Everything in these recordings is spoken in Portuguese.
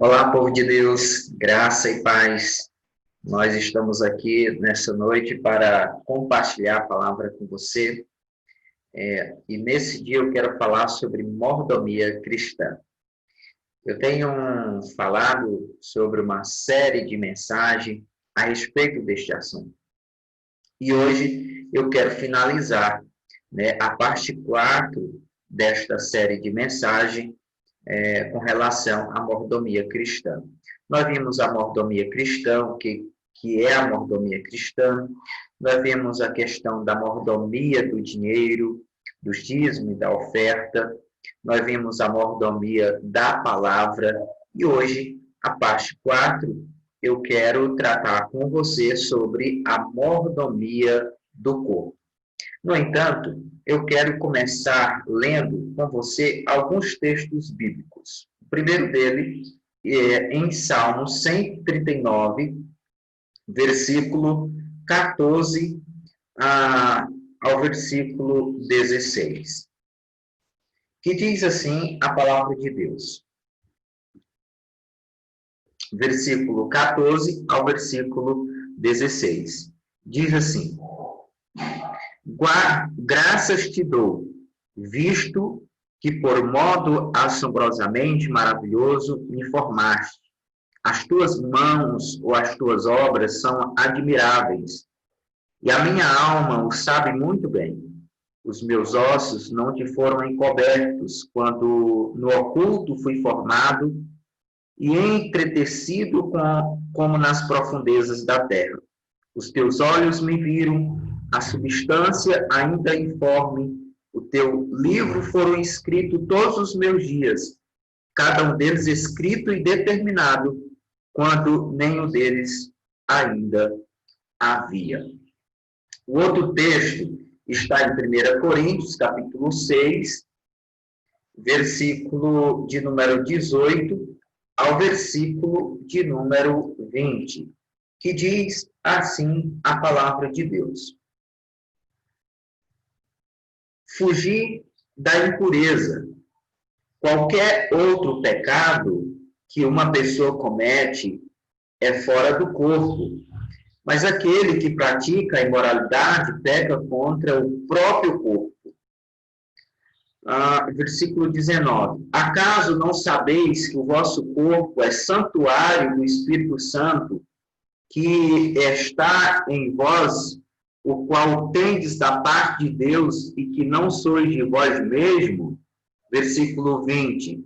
Olá, povo de Deus, graça e paz. Nós estamos aqui nessa noite para compartilhar a palavra com você. E nesse dia eu quero falar sobre mordomia cristã. Eu tenho falado sobre uma série de mensagens a respeito deste assunto. E hoje eu quero finalizar, a parte 4 desta série de mensagens com relação à mordomia cristã. Nós vimos a mordomia cristã, o que é a mordomia cristã, nós vimos a questão da mordomia do dinheiro, dos dízimos e da oferta, nós vimos a mordomia da palavra, e hoje, a parte 4, eu quero tratar com você sobre a mordomia do corpo. No entanto, eu quero começar lendo com você alguns textos bíblicos. O primeiro dele é em Salmo 139, versículo 14 ao versículo 16, que diz assim a palavra de Deus. Versículo 14 ao versículo 16. Diz assim: Graças te dou, visto que por modo assombrosamente maravilhoso me formaste. As tuas mãos ou as tuas obras são admiráveis, e a minha alma o sabe muito bem. Os meus ossos não te foram encobertos, quando no oculto fui formado e entretecido como nas profundezas da terra. Os teus olhos me viram, a substância ainda informe, o teu livro foram escritos todos os meus dias, cada um deles escrito e determinado, quando nenhum deles ainda havia. O outro texto está em 1 Coríntios, capítulo 6, versículo de número 18 ao versículo de número 20, que diz assim a palavra de Deus: Fugir da impureza. Qualquer outro pecado que uma pessoa comete é fora do corpo, mas aquele que pratica a imoralidade peca contra o próprio corpo. Versículo 19. Acaso não sabeis que o vosso corpo é santuário do Espírito Santo, que está em vós, o qual tendes da parte de Deus e que não sois de vós mesmo? Versículo 20.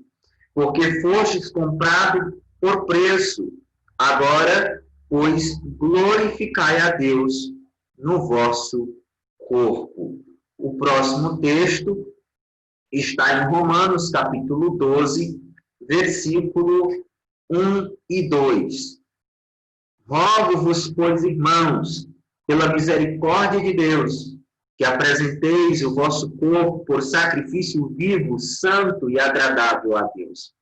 Porque fostes comprado por preço, agora, pois, glorificai a Deus no vosso corpo. O próximo texto está em Romanos, capítulo 12, versículo 1 e 2. Rogo-vos, pois, irmãos, pela misericórdia de Deus, que apresenteis o vosso corpo por sacrifício vivo, santo e agradável a Deus,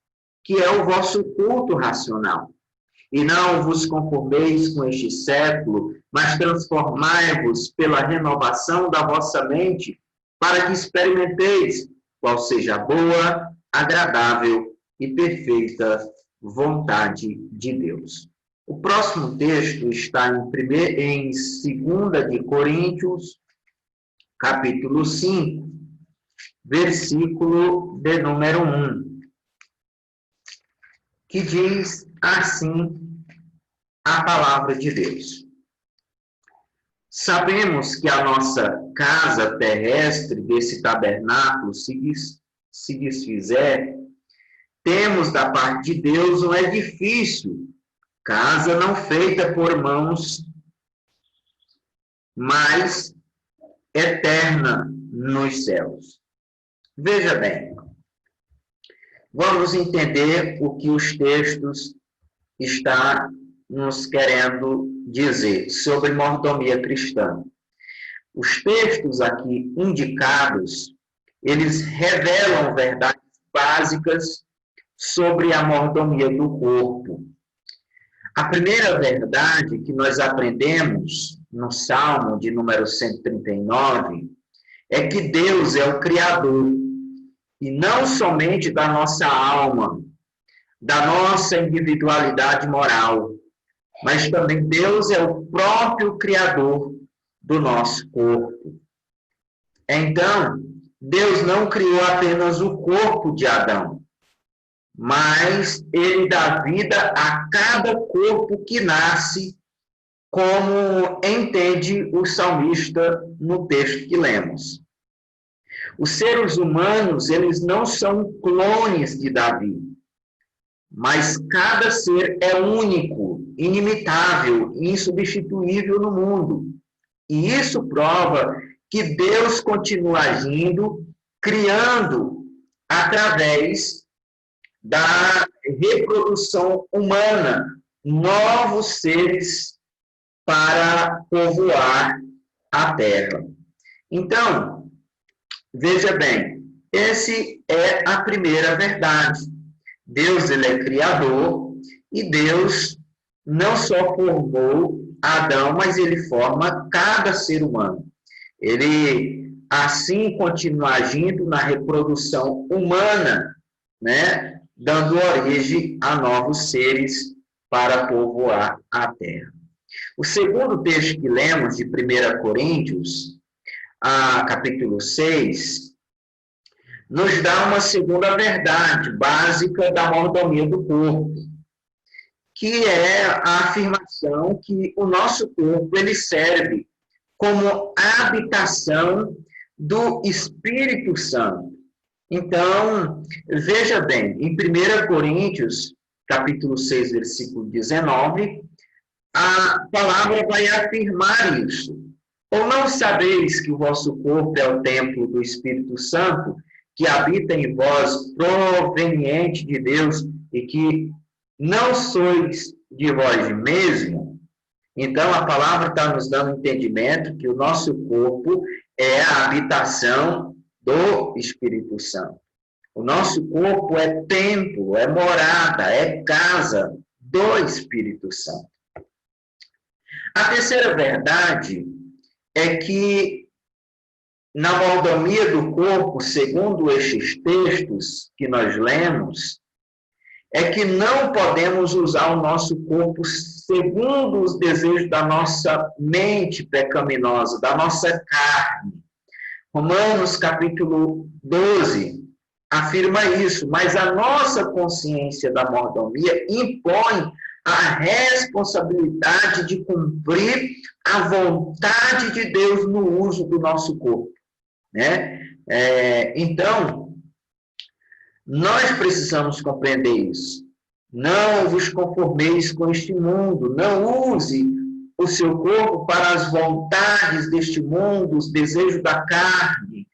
que é o vosso culto racional. E não vos conformeis com este século, mas transformai-vos pela renovação da vossa mente, para que experimenteis qual seja a boa, agradável e perfeita vontade de Deus. O próximo texto está em 2 de Coríntios, capítulo 5, versículo de número 1, que diz assim a palavra de Deus. Sabemos que a nossa casa terrestre desse tabernáculo se desfizer, temos da parte de Deus um edifício, casa não feita por mãos, mas eterna nos céus. Veja bem, vamos entender o que os textos estão nos querendo dizer sobre mordomia cristã. Os textos aqui indicados, eles revelam verdades básicas sobre a mordomia do corpo. A primeira verdade que nós aprendemos no Salmo de número 139 é que Deus é o Criador, e não somente da nossa alma, da nossa individualidade moral, mas também Deus é o próprio Criador do nosso corpo. Então, Deus não criou apenas o corpo de Adão, mas ele dá vida a cada corpo que nasce, como entende o salmista no texto que lemos. Os seres humanos, eles não são clones de Davi, mas cada ser é único, inimitável, insubstituível no mundo. E isso prova que Deus continua agindo, criando através da reprodução humana novos seres para povoar a terra. Então, veja bem, esse é a primeira verdade. Deus, ele é criador, e Deus não só formou Adão, mas ele forma cada ser humano. Ele, assim, continua agindo na reprodução humana, né? Dando origem a novos seres para povoar a terra. O segundo texto que lemos, de 1 Coríntios, capítulo 6, nos dá uma segunda verdade básica da mordomia do corpo, que é a afirmação que o nosso corpo ele serve como habitação do Espírito Santo. Então, veja bem, em 1 Coríntios, capítulo 6, versículo 19, a palavra vai afirmar isso. Ou não sabeis que o vosso corpo é o templo do Espírito Santo, que habita em vós, proveniente de Deus, e que não sois de vós mesmo? Então, a palavra está nos dando entendimento que o nosso corpo é a habitação do Espírito Santo. O nosso corpo é templo, é morada, é casa do Espírito Santo. A terceira verdade é que na mordomia do corpo, segundo estes textos que nós lemos, é que não podemos usar o nosso corpo segundo os desejos da nossa mente pecaminosa, da nossa carne. Romanos, capítulo 12, afirma isso, mas a nossa consciência da mordomia impõe a responsabilidade de cumprir a vontade de Deus no uso do nosso corpo, né? Então, nós precisamos compreender isso. Não vos conformeis com este mundo, não use o seu corpo para as vontades deste mundo, os desejos da carne,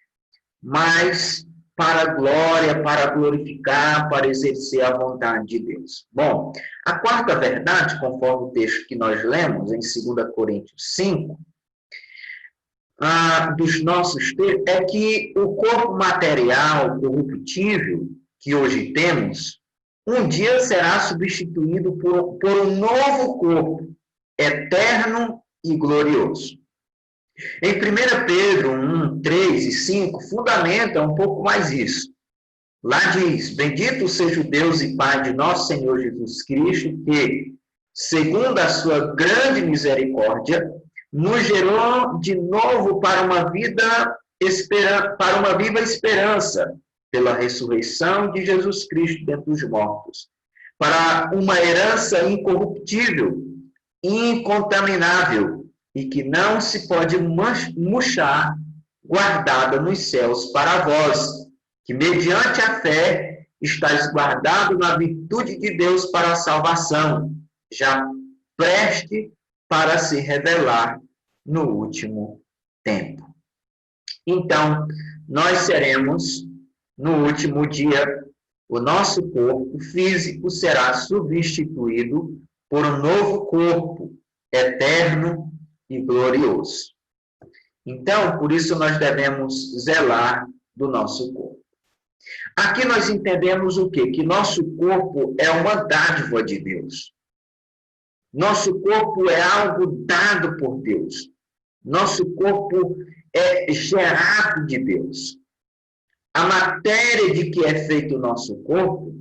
mas para a glória, para glorificar, para exercer a vontade de Deus. Bom, a quarta verdade, conforme o texto que nós lemos, em 2 Coríntios 5, dos nossos textos, é que o corpo material, corruptível, que hoje temos, um dia será substituído por um novo corpo, eterno e glorioso. Em 1 Pedro 1, 3 e 5, fundamenta um pouco mais isso. Lá diz, bendito seja o Deus e Pai de nosso Senhor Jesus Cristo, que, segundo a sua grande misericórdia, nos gerou de novo para uma viva esperança, pela ressurreição de Jesus Cristo dentre os mortos, para uma herança incorruptível, incontaminável, e que não se pode murchar, guardada nos céus para vós, que mediante a fé estáis guardado na virtude de Deus para a salvação, já preste para se revelar no último tempo. Então, nós seremos, no último dia, o nosso corpo físico será substituído por um novo corpo, eterno e glorioso. Então, por isso nós devemos zelar do nosso corpo. Aqui nós entendemos o quê? Que nosso corpo é uma dádiva de Deus. Nosso corpo é algo dado por Deus. Nosso corpo é gerado de Deus. A matéria de que é feito o nosso corpo,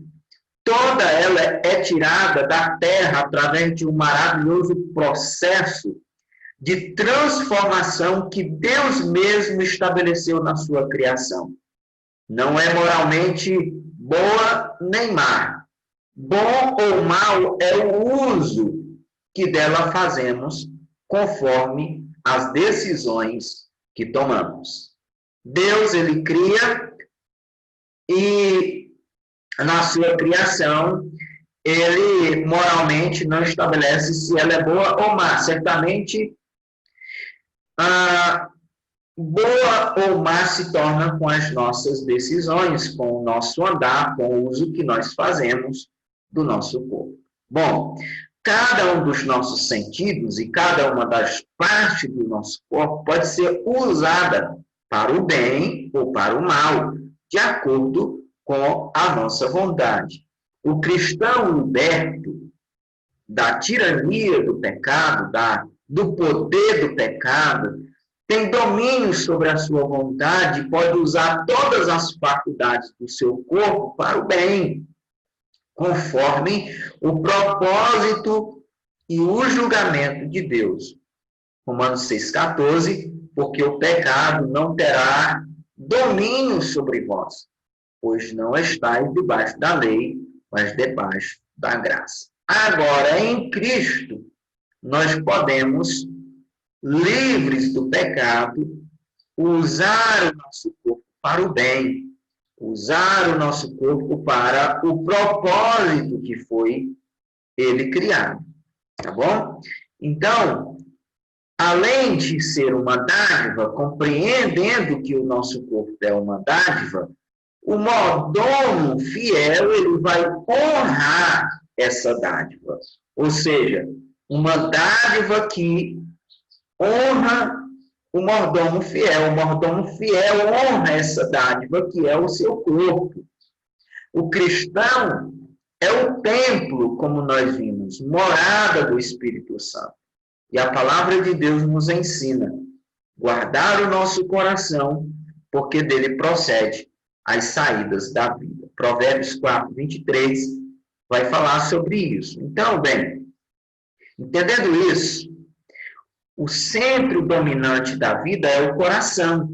toda ela é tirada da terra através de um maravilhoso processo de transformação que Deus mesmo estabeleceu na sua criação. Não é moralmente boa nem má. Bom ou mal é o uso que dela fazemos conforme as decisões que tomamos. Deus, ele cria e na sua criação, ele moralmente não estabelece se ela é boa ou má. Certamente, boa ou má se torna com as nossas decisões, com o nosso andar, com o uso que nós fazemos do nosso corpo. Bom, cada um dos nossos sentidos e cada uma das partes do nosso corpo pode ser usada para o bem ou para o mal, de acordo com a nossa vontade. O cristão liberto da tirania do pecado, do poder do pecado, tem domínio sobre a sua vontade e pode usar todas as faculdades do seu corpo para o bem, conforme o propósito e o julgamento de Deus. Romanos 6,14, porque o pecado não terá domínio sobre vós, pois não estáis debaixo da lei, mas debaixo da graça. Agora, em Cristo, nós podemos, livres do pecado, usar o nosso corpo para o bem, usar o nosso corpo para o propósito que foi ele criado, tá bom? Então, além de ser uma dádiva, compreendendo que o nosso corpo é uma dádiva, o mordomo fiel, ele vai honrar essa dádiva. Ou seja, uma dádiva que honra o mordomo fiel. O mordomo fiel honra essa dádiva que é o seu corpo. O cristão é o templo, como nós vimos, morada do Espírito Santo. E a palavra de Deus nos ensina guardar o nosso coração, porque dele procede as saídas da vida. Provérbios 4, 23 vai falar sobre isso. Então, bem, entendendo isso, o centro dominante da vida é o coração.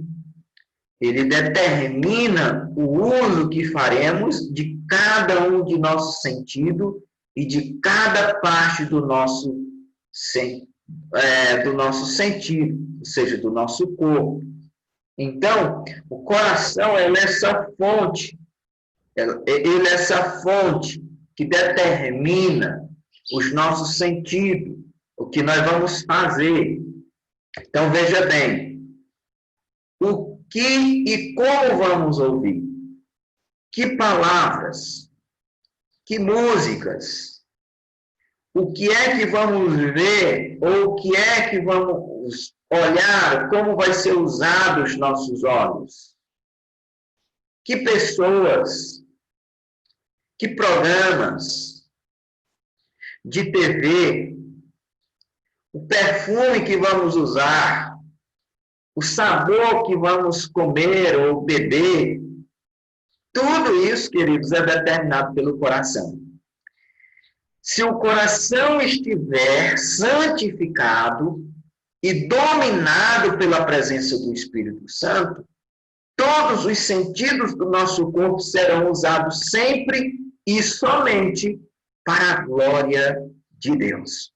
Ele determina o uso que faremos de cada um de nosso sentido e de cada parte do nosso sentido, ou seja, do nosso corpo. Então, o coração é essa fonte, ele é essa fonte que determina os nossos sentidos, o que nós vamos fazer. Então, veja bem, o que e como vamos ouvir? Que palavras? Que músicas? O que é que vamos ver? Ou o que é que vamos olhar? Como vai ser usado os nossos olhos? Que pessoas? Que programas? De TV? O perfume que vamos usar? O sabor que vamos comer ou beber? Tudo isso, queridos, é determinado pelo coração. Se o coração estiver santificado e dominado pela presença do Espírito Santo, todos os sentidos do nosso corpo serão usados sempre e somente para a glória de Deus.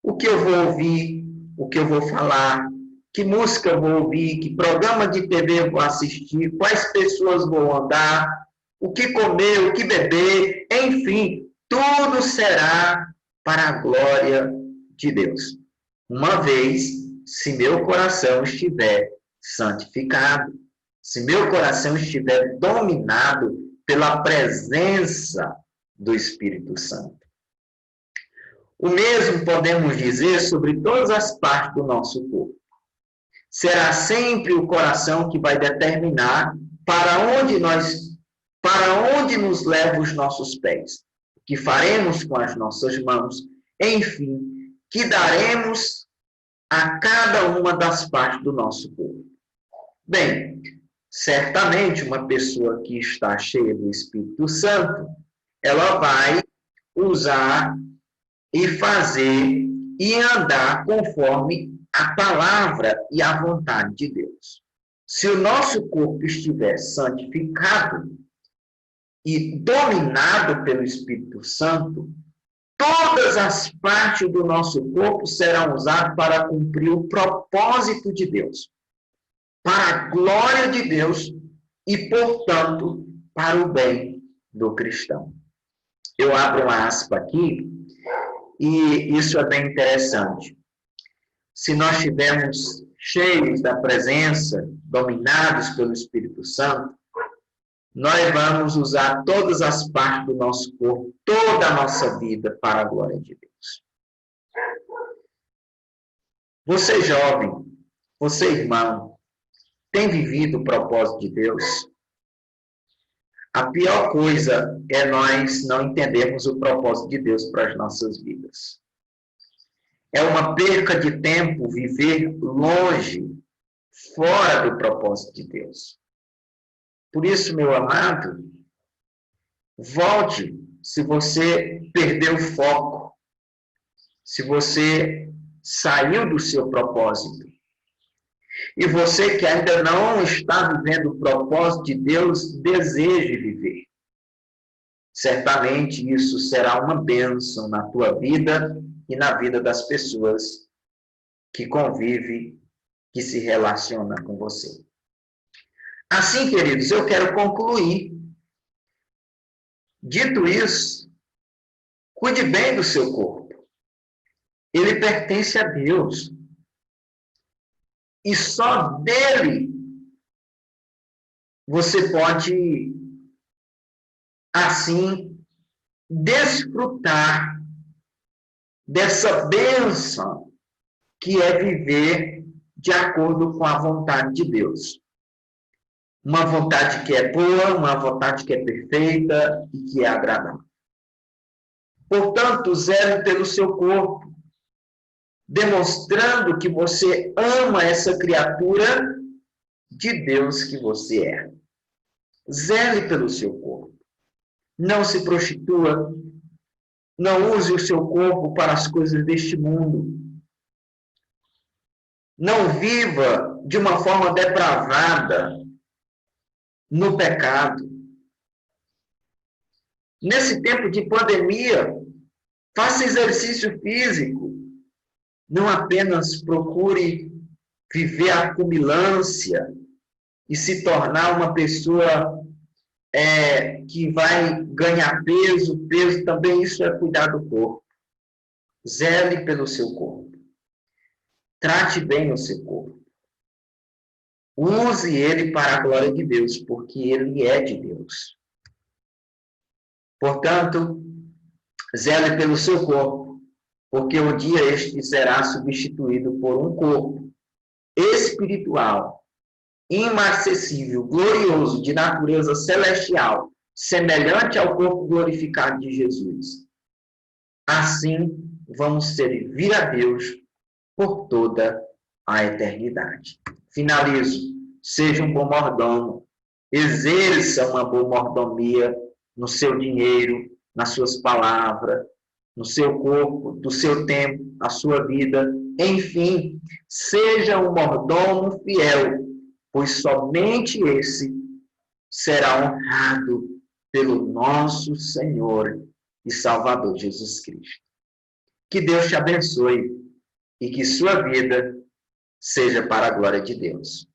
O que eu vou ouvir, o que eu vou falar, que música eu vou ouvir, que programa de TV eu vou assistir, quais pessoas vou andar, o que comer, o que beber, enfim, tudo será para a glória de Deus. Uma vez, se meu coração estiver santificado, se meu coração estiver dominado pela presença do Espírito Santo. O mesmo podemos dizer sobre todas as partes do nosso corpo. Será sempre o coração que vai determinar para onde nos levam os nossos pés, o que faremos com as nossas mãos, enfim, que daremos a cada uma das partes do nosso corpo. Bem, certamente uma pessoa que está cheia do Espírito Santo, ela vai usar e fazer e andar conforme a palavra e a vontade de Deus. Se o nosso corpo estiver santificado e dominado pelo Espírito Santo, todas as partes do nosso corpo serão usadas para cumprir o propósito de Deus, para a glória de Deus e, portanto, para o bem do cristão. Eu abro uma aspa aqui e isso é bem interessante. Se nós estivermos cheios da presença, dominados pelo Espírito Santo, nós vamos usar todas as partes do nosso corpo, toda a nossa vida para a glória de Deus. Você jovem, você irmão, tem vivido o propósito de Deus? A pior coisa é nós não entendermos o propósito de Deus para as nossas vidas. É uma perca de tempo viver longe, fora do propósito de Deus. Por isso, meu amado, volte se você perdeu o foco, se você saiu do seu propósito. E você que ainda não está vivendo o propósito de Deus, deseje viver. Certamente isso será uma bênção na tua vida e na vida das pessoas que convivem, que se relacionam com você. Assim, queridos, eu quero concluir. Dito isso, cuide bem do seu corpo. Ele pertence a Deus. E só dele você pode, assim, desfrutar dessa bênção que é viver de acordo com a vontade de Deus. Uma vontade que é boa, uma vontade que é perfeita e que é agradável. Portanto, zele pelo seu corpo, demonstrando que você ama essa criatura de Deus que você é. Zele pelo seu corpo. Não se prostitua. Não use o seu corpo para as coisas deste mundo. Não viva de uma forma depravada no pecado. Nesse tempo de pandemia, faça exercício físico. Não apenas procure viver a cubilância e se tornar uma pessoa que vai ganhar peso. Peso também, isso é cuidar do corpo. Zele pelo seu corpo. Trate bem o seu corpo. Use ele para a glória de Deus, porque ele é de Deus. Portanto, zele pelo seu corpo, porque um dia este será substituído por um corpo espiritual, inacessível, glorioso, de natureza celestial, semelhante ao corpo glorificado de Jesus. Assim, vamos servir a Deus por toda a eternidade. Finalizo. Seja um bom mordomo. Exerça uma boa mordomia no seu dinheiro, nas suas palavras, no seu corpo, do seu tempo, a sua vida. Enfim, seja um mordomo fiel, pois somente esse será honrado pelo nosso Senhor e Salvador Jesus Cristo. Que Deus te abençoe e que sua vida seja para a glória de Deus.